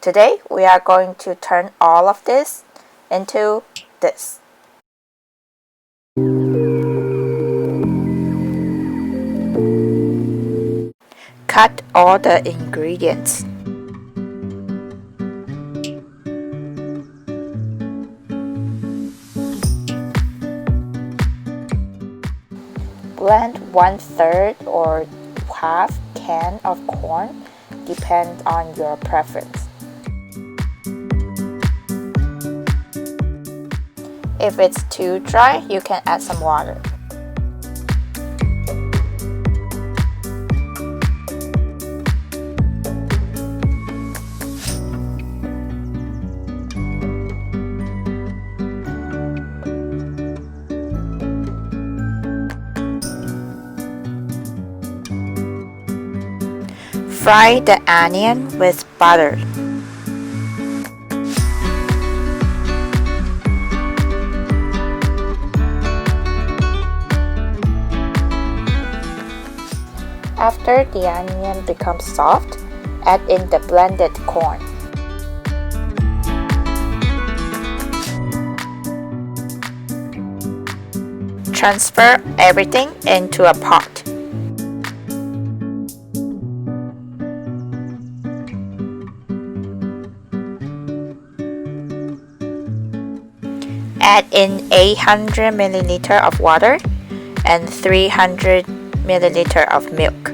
Today we are going to turn all of this into this. Cut all the ingredients. Blend 1/3 or half can of corn, depends on your preference. If it's too dry, you can add some water. Fry the onion with butter. After the onion becomes soft, add in the blended corn. Transfer everything into a pot. Add in 800 ml of water and 300 ml of milk.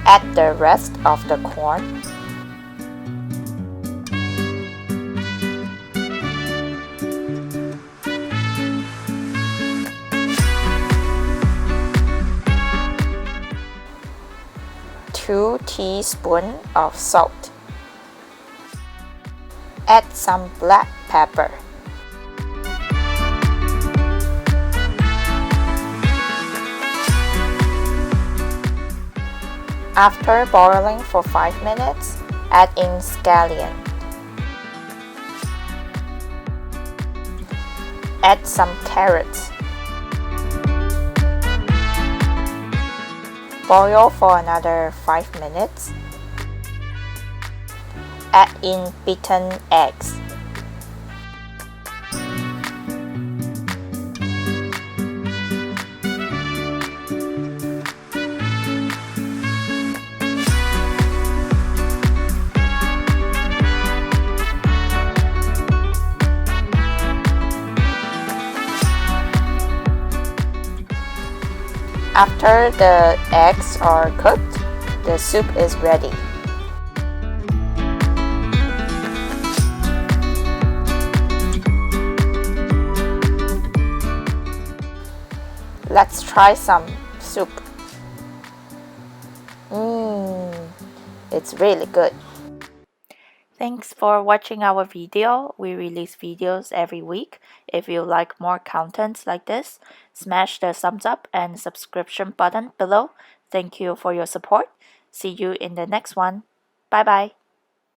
Add the rest of the corn. Two teaspoons of salt. Add some black pepper. After boiling for 5 minutes, add in scallion. Add some carrots. Boil for another 5 minutes. Add in beaten eggs. After the eggs are cooked, the soup is ready. Let's try some soup. It's really good. Thanks for watching our video. We release videos every week. If you like more contents like this, smash the thumbs up and subscription button below. Thank you for your support. See you in the next one. Bye bye.